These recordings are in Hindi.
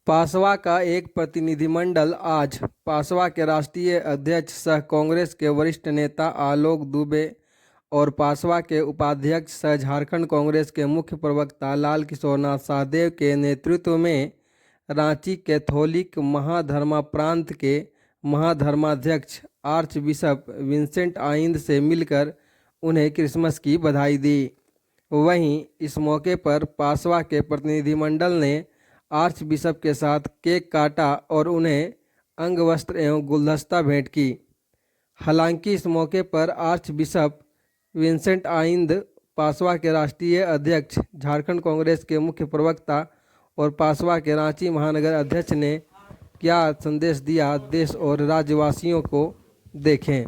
पासवा का एक प्रतिनिधिमंडल आज पासवा के राष्ट्रीय अध्यक्ष सह कांग्रेस के वरिष्ठ नेता आलोक दुबे और पासवा के उपाध्यक्ष सह झारखंड कांग्रेस के मुख्य प्रवक्ता लाल किशोरनाथ शाहदेव के नेतृत्व में रांची कैथोलिक महाधर्मा प्रांत के महाधर्माध्यक्ष आर्च बिशप विंसेंट आइंद से मिलकर उन्हें क्रिसमस की बधाई दी। वहीं इस मौके पर पासवा के प्रतिनिधिमंडल ने आर्च बिशप के साथ केक काटा और उन्हें अंग वस्त्र एवं गुलदस्ता भेंट की। हालांकि इस मौके पर आर्च बिशप विंसेंट आइंद, पासवा के राष्ट्रीय अध्यक्ष, झारखंड कांग्रेस के मुख्य प्रवक्ता और पासवा के रांची महानगर अध्यक्ष ने क्या संदेश दिया, देश और राज्यवासियों को देखें।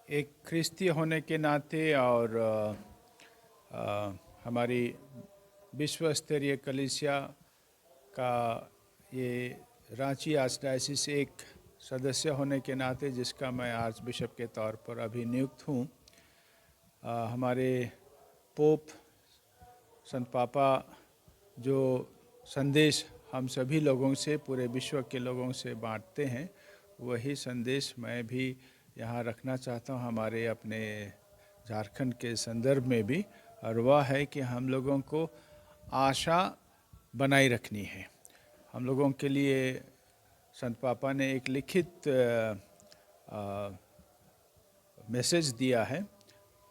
एक ख्रिस्ती होने के नाते और हमारी विश्व स्तरीय कलीसिया का ये रांची आर्चडायसिस एक सदस्य होने के नाते, जिसका मैं आर्च बिशप के तौर पर अभी नियुक्त हूँ, हमारे पोप संत पापा जो संदेश हम सभी लोगों से, पूरे विश्व के लोगों से बांटते हैं, वही संदेश मैं भी यहाँ रखना चाहता हूँ हमारे अपने झारखंड के संदर्भ में भी, और वह है कि हम लोगों को आशा बनाए रखनी है। हम लोगों के लिए संत पापा ने एक लिखित मैसेज दिया है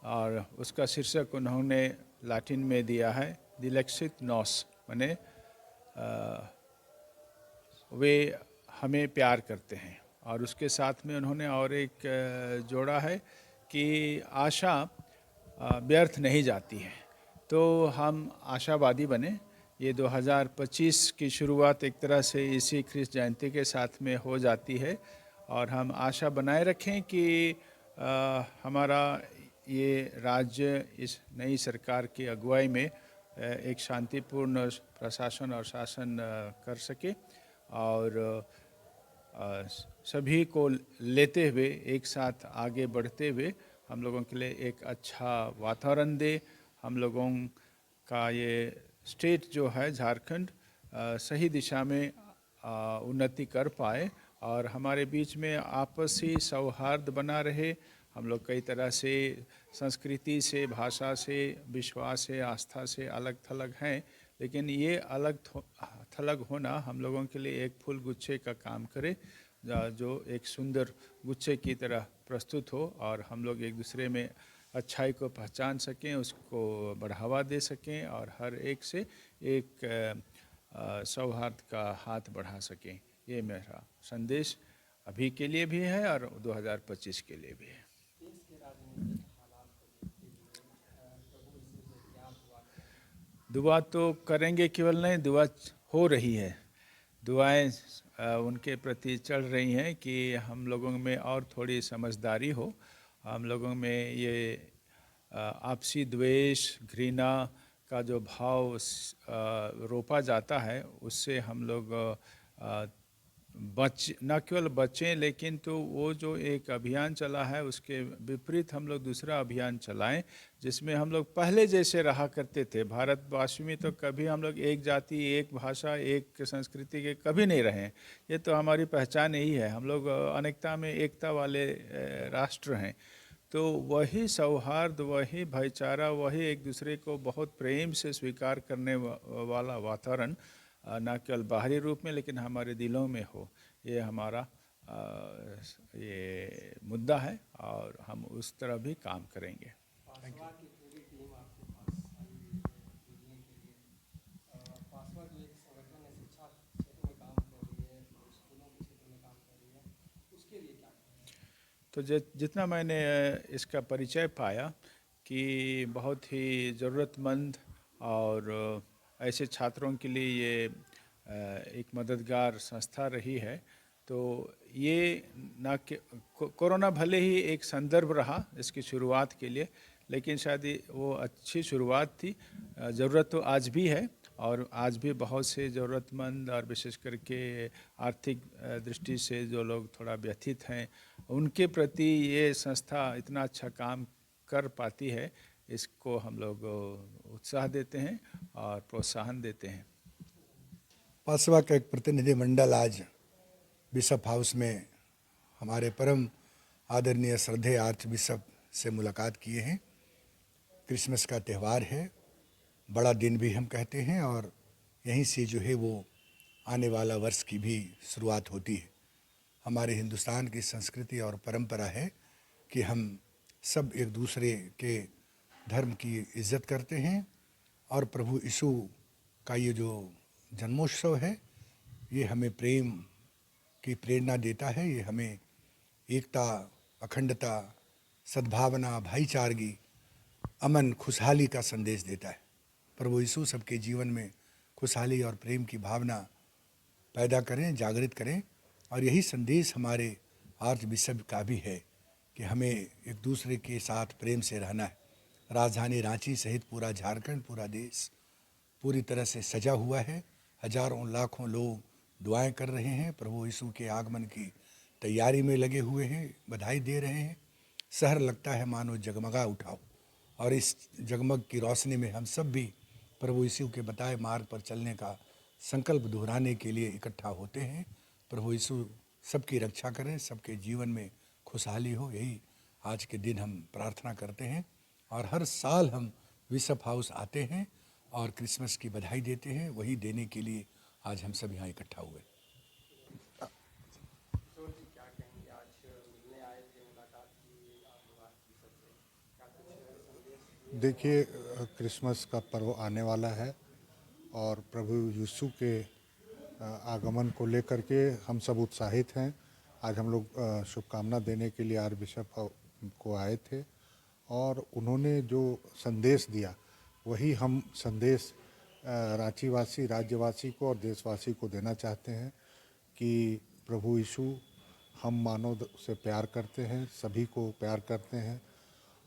और उसका शीर्षक उन्होंने लैटिन में दिया है, दिलेक्सित नॉस, माने वे हमें प्यार करते हैं। और उसके साथ में उन्होंने और एक जोड़ा है कि आशा व्यर्थ नहीं जाती है। तो हम आशावादी बने। ये 2025 की शुरुआत एक तरह से इसी ख्रिस्त जयंती के साथ में हो जाती है, और हम आशा बनाए रखें कि हमारा ये राज्य इस नई सरकार की अगुवाई में एक शांतिपूर्ण प्रशासन और शासन कर सके, और सभी को लेते हुए एक साथ आगे बढ़ते हुए हम लोगों के लिए एक अच्छा वातावरण दे। हम लोगों का ये स्टेट जो है झारखंड सही दिशा में उन्नति कर पाए और हमारे बीच में आपसी सौहार्द बना रहे। हम लोग कई तरह से संस्कृति से, भाषा से, विश्वास से, आस्था से अलग थलग हैं, लेकिन ये अलग थलग होना हम लोगों के लिए एक फूल गुच्छे का काम करे, जो एक सुंदर गुच्छे की तरह प्रस्तुत हो, और हम लोग एक दूसरे में अच्छाई को पहचान सकें, उसको बढ़ावा दे सकें, और हर एक से एक सौहार्द का हाथ बढ़ा सकें। ये मेरा संदेश अभी के लिए भी है और 2025 के लिए भी है। दुआ तो करेंगे, केवल नहीं, दुआ हो रही है। दुआएं उनके प्रति चल रही हैं कि हम लोगों में और थोड़ी समझदारी हो, हम लोगों में ये आपसी द्वेष, घृणा का जो भाव रोपा जाता है, उससे हम लोग न केवल बचें, लेकिन तो वो जो एक अभियान चला है उसके विपरीत हम लोग दूसरा अभियान चलाएं, जिसमें हम लोग पहले जैसे रहा करते थे। भारतवासी में तो कभी हम लोग एक जाति, एक भाषा, एक संस्कृति के कभी नहीं रहे। ये तो हमारी पहचान यही है, हम लोग अनेकता में एकता वाले राष्ट्र हैं। तो वही सौहार्द, वही भाईचारा, वही एक दूसरे को बहुत प्रेम से स्वीकार करने वाला वातावरण न केवल बाहरी रूप में लेकिन हमारे दिलों में हो, ये हमारा ये मुद्दा है और हम उस तरह भी काम करेंगे। तो जितना मैंने इसका परिचय पाया कि बहुत ही ज़रूरतमंद और ऐसे छात्रों के लिए ये एक मददगार संस्था रही है। तो ये ना कि कोरोना भले ही एक संदर्भ रहा इसकी शुरुआत के लिए, लेकिन शायद वो अच्छी शुरुआत थी। ज़रूरत तो आज भी है और आज भी बहुत से ज़रूरतमंद और विशेष करके आर्थिक दृष्टि से जो लोग थोड़ा व्यथित हैं, उनके प्रति ये संस्था इतना अच्छा काम कर पाती है, इसको हम लोग उत्साह देते हैं और प्रोत्साहन देते हैं। पासवा का एक प्रतिनिधिमंडल आज बिशप हाउस में हमारे परम आदरणीय श्रद्धेय आर्च बिशप से मुलाकात किए हैं। क्रिसमस का त्यौहार है, बड़ा दिन भी हम कहते हैं, और यहीं से जो है वो आने वाला वर्ष की भी शुरुआत होती है। हमारे हिंदुस्तान की संस्कृति और परंपरा है कि हम सब एक दूसरे के धर्म की इज्जत करते हैं, और प्रभु यीशु का ये जो जन्मोत्सव है ये हमें प्रेम की प्रेरणा देता है। ये हमें एकता, अखंडता, सद्भावना, भाईचारगी, अमन, खुशहाली का संदेश देता है। प्रभु यीशु सबके जीवन में खुशहाली और प्रेम की भावना पैदा करें, जागृत करें, और यही संदेश हमारे आर्च बिशप का भी है कि हमें एक दूसरे के साथ प्रेम से रहना है। राजधानी रांची सहित पूरा झारखंड, पूरा देश पूरी तरह से सजा हुआ है। हजारों लाखों लोग दुआएं कर रहे हैं, प्रभु यीशु के आगमन की तैयारी में लगे हुए हैं, बधाई दे रहे हैं। शहर लगता है मानो जगमगा उठाओ, और इस जगमग की रोशनी में हम सब भी प्रभु यीशु के बताए मार्ग पर चलने का संकल्प दोहराने के लिए इकट्ठा होते हैं। प्रभु यीशु सबकी रक्षा करें, सबके जीवन में खुशहाली हो, यही आज के दिन हम प्रार्थना करते हैं। और हर साल हम बिशप हाउस आते हैं और क्रिसमस की बधाई देते हैं। वही देने के लिए आज हम सब यहाँ इकट्ठा हुए। देखिए, क्रिसमस का पर्व आने वाला है और प्रभु यीशु के आगमन को लेकर के हम सब उत्साहित हैं। आज हम लोग शुभकामना देने के लिए आर बिशप को आए थे, और उन्होंने जो संदेश दिया वही हम संदेश रांचीवासी, राज्यवासी को और देशवासी को देना चाहते हैं कि प्रभु यीशु हम मानव से प्यार करते हैं, सभी को प्यार करते हैं,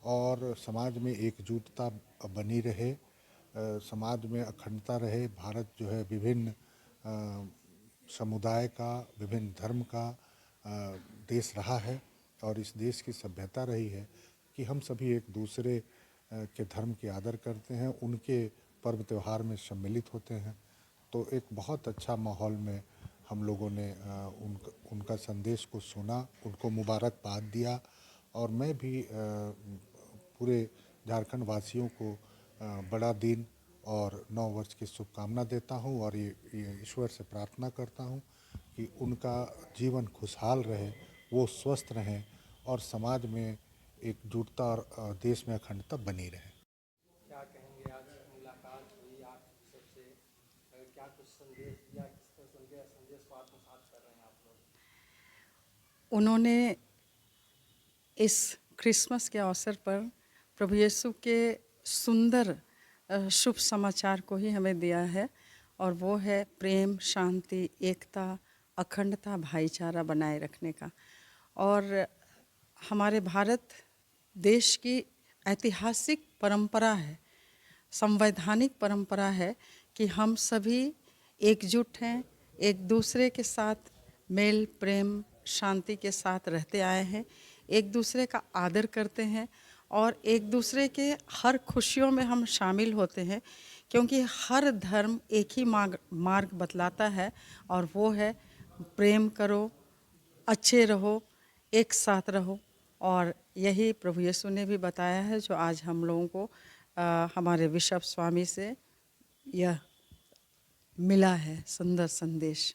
और समाज में एकजुटता बनी रहे, समाज में अखंडता रहे। भारत जो है विभिन्न समुदाय का, विभिन्न धर्म का देश रहा है, और इस देश की सभ्यता रही है कि हम सभी एक दूसरे के धर्म की आदर करते हैं, उनके पर्व त्यौहार में सम्मिलित होते हैं। तो एक बहुत अच्छा माहौल में हम लोगों ने उनका संदेश को सुना, उनको मुबारकबाद दिया, और मैं भी पूरे झारखंड वासियों को बड़ा दिन और नव वर्ष की शुभकामना देता हूं, और ये ईश्वर से प्रार्थना करता हूं कि उनका जीवन खुशहाल रहे, वो स्वस्थ रहें, और समाज में एकजुटता और देश में अखंडता बनी रहे। क्या कहेंगे, आज मुलाकात हुई आप सबसे, क्या कुछ संदेश दिया, किस तरह संदेश को आत्मसात कर रहे हैं आप लोग? उन्होंने इस क्रिसमस के अवसर पर प्रभु यीशु के सुंदर शुभ समाचार को ही हमें दिया है, और वो है प्रेम, शांति, एकता, अखंडता, भाईचारा बनाए रखने का। और हमारे भारत देश की ऐतिहासिक परंपरा है, संवैधानिक परंपरा है कि हम सभी एकजुट हैं, एक दूसरे के साथ मेल, प्रेम, शांति के साथ रहते आए हैं, एक दूसरे का आदर करते हैं, और एक दूसरे के हर खुशियों में हम शामिल होते हैं, क्योंकि हर धर्म एक ही मार्ग बतलाता है, और वो है प्रेम करो, अच्छे रहो, एक साथ रहो। और यही प्रभु यीशु ने भी बताया है, जो आज हम लोगों को हमारे बिशप स्वामी से यह मिला है सुंदर संदेश।